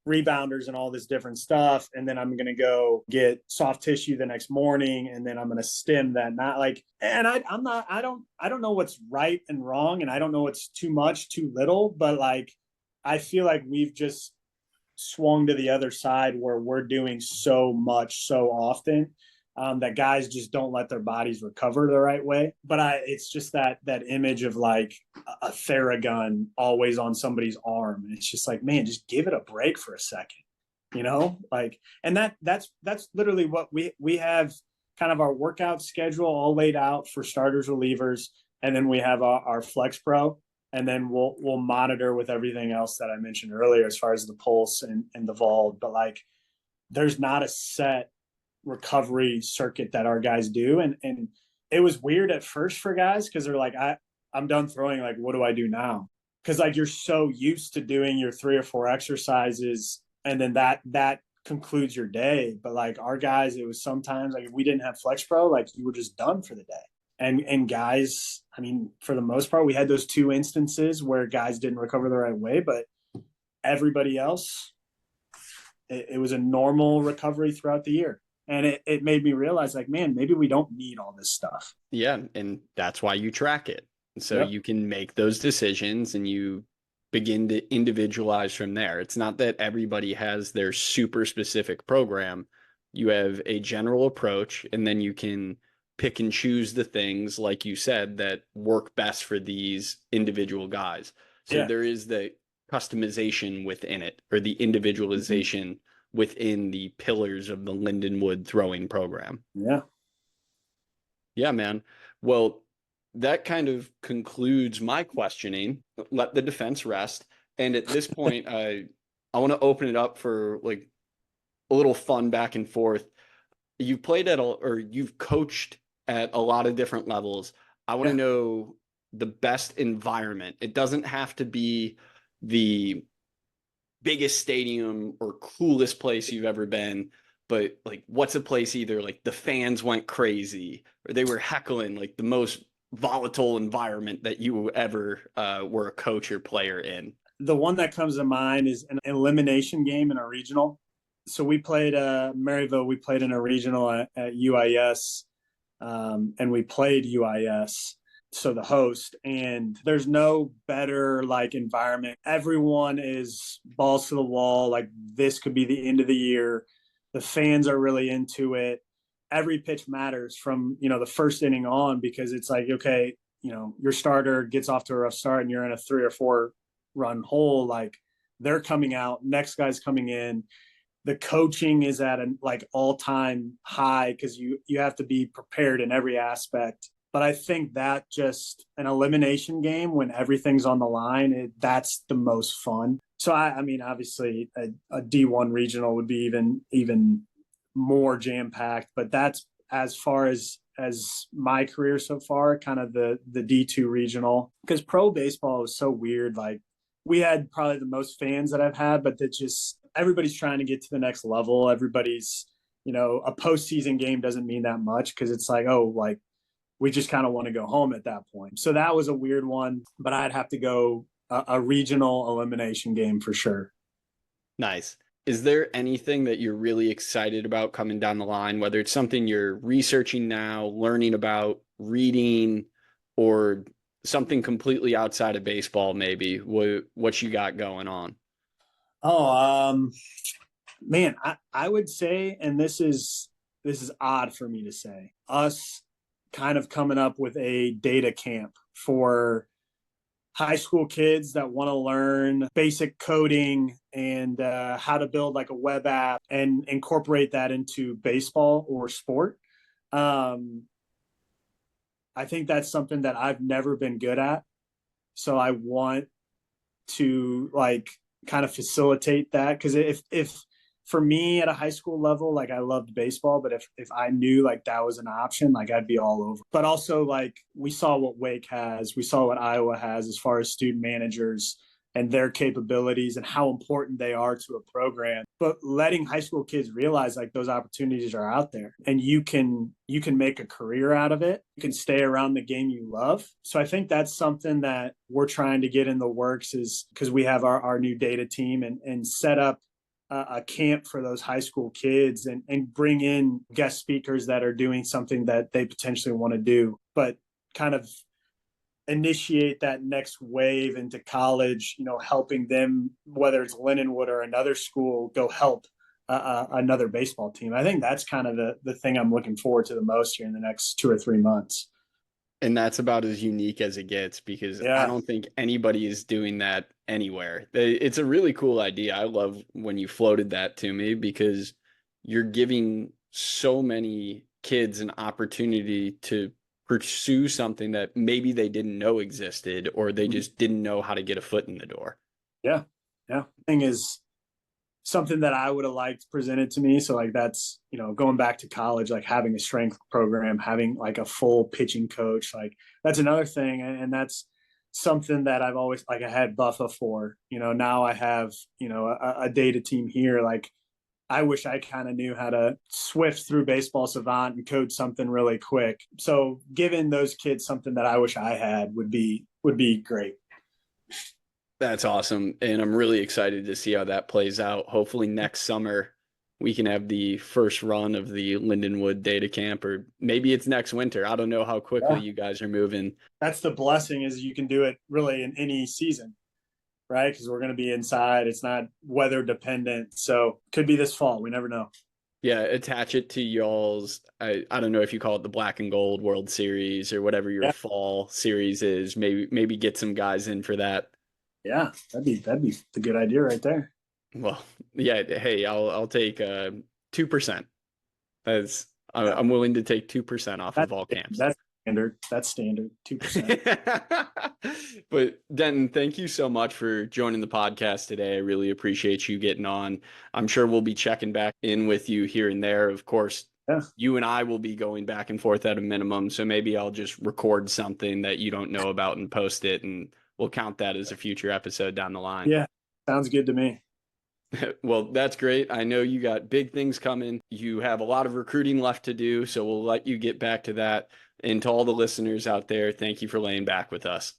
rebounders and all this different stuff, and then I'm gonna go get soft tissue the next morning, and then I'm gonna stem that. Not like, and I don't know what's right and wrong, and I don't know what's too much, too little, but like I feel like we've just swung to the other side where we're doing so much so often that guys just don't let their bodies recover the right way. But it's just that image of like a Theragun always on somebody's arm, and it's just like, man, just give it a break for a second, like. And that's literally what we have, kind of our workout schedule all laid out for starters, relievers, and then we have our FlexPro, and then we'll monitor with everything else that I mentioned earlier as far as the pulse and the vault. But like, there's not a set recovery circuit that our guys do, and it was weird at first for guys because they're like, I'm done throwing. Like, what do I do now? Because like you're so used to doing your 3 or 4 exercises, and then that concludes your day. But like our guys, it was sometimes like if we didn't have FlexPro, like you were just done for the day. And guys, I mean, for the most part, we had those 2 instances where guys didn't recover the right way, but everybody else, it was a normal recovery throughout the year. And it made me realize, like, man, maybe we don't need all this stuff. Yeah, and that's why you track it. So Yep. you can make those decisions and you begin to individualize from there. It's not that everybody has their super specific program. You have a general approach, and then you can pick and choose the things, like you said, that work best for these individual guys. So Yeah. there is the customization within it, or the individualization within the pillars of the Lindenwood throwing program. Yeah. Yeah, man. Well, that kind of concludes my questioning. Let the defense rest. And at this point, I want to open it up for like a little fun back and forth. You've played at or you've coached at a lot of different levels. I want to Yeah. know the best environment. It doesn't have to be the biggest stadium or coolest place you've ever been, but like what's a place either like the fans went crazy or they were heckling, like the most volatile environment that you ever were a coach or player in? The one that comes to mind is an elimination game in a regional. So we played Maryville. We played in a regional at UIS, and we played UIS, so the host. And there's no better like environment. Everyone is balls to the wall. Like this could be the end of the year. The fans are really into it. Every pitch matters from the first inning on, because it's like, okay, your starter gets off to a rough start and you're in a 3 or 4 run hole. Like they're coming out, next guy's coming in. The coaching is at an like all-time high because you have to be prepared in every aspect. But I think that just an elimination game when everything's on the line, that's the most fun. So I mean, obviously a D1 regional would be even more jam-packed, but that's as far as my career so far, kind of the D2 regional, because pro baseball was so weird. Like we had probably the most fans that I've had, but that just everybody's trying to get to the next level. Everybody's, a postseason game doesn't mean that much because it's like, oh, like we just kind of want to go home at that point. So that was a weird one, but I'd have to go a regional elimination game for sure. Nice. Is there anything that you're really excited about coming down the line, whether it's something you're researching now, learning about, reading, or something completely outside of baseball, maybe? What you got going on? Oh, man, I would say, and this is odd for me to say, us kind of coming up with a data camp for high school kids that want to learn basic coding and how to build like a web app and incorporate that into baseball or sport. Um, I think that's something that I've never been good at. So I want to like kind of facilitate that, because if for me at a high school level, like I loved baseball, but if I knew like that was an option, like I'd be all over. But also like we saw what Wake has, we saw what Iowa has as far as student managers and their capabilities and how important they are to a program. But letting high school kids realize like those opportunities are out there and you can make a career out of it. You can stay around the game you love. So I think that's something that we're trying to get in the works, is because we have our new data team and set up a camp for those high school kids and bring in guest speakers that are doing something that they potentially want to do, but kind of initiate that next wave into college, helping them, whether it's Lindenwood or another school, go help another baseball team. I think that's kind of the thing I'm looking forward to the most here in the next 2 or 3 months. And that's about as unique as it gets, because I Yeah. don't think anybody is doing that anywhere. It's a really cool idea. I love when you floated that to me, because you're giving so many kids an opportunity to pursue something that maybe they didn't know existed, or they just didn't know how to get a foot in the door. Yeah. Yeah. Thing is, something that I would have liked presented to me. So like that's, going back to college, like having a strength program, having like a full pitching coach, like that's another thing. And that's something that I've always, like I had Buffa for, now I have, a data team here. Like I wish I kind of knew how to swift through Baseball Savant and code something really quick. So giving those kids something that I wish I had would be great. That's awesome. And I'm really excited to see how that plays out. Hopefully next summer we can have the first run of the Lindenwood data camp, or maybe it's next winter. I don't know how quickly you guys are moving. That's the blessing, is you can do it really in any season, right? Because we're going to be inside. It's not weather dependent. So could be this fall. We never know. Yeah, attach it to y'all's, I don't know if you call it the Black and Gold World Series or whatever your fall series is. Maybe get some guys in for that. Yeah, that'd be the good idea right there. Well, yeah. Hey, I'll take 2%. I'm willing to take 2% off of all camps. That's standard. 2%. But Denton, thank you so much for joining the podcast today. I really appreciate you getting on. I'm sure we'll be checking back in with you here and there. Of course, you and I will be going back and forth at a minimum. So maybe I'll just record something that you don't know about and post it, and we'll count that as a future episode down the line. Yeah, sounds good to me. Well, that's great. I know you got big things coming. You have a lot of recruiting left to do, so we'll let you get back to that. And to all the listeners out there, thank you for laying back with us.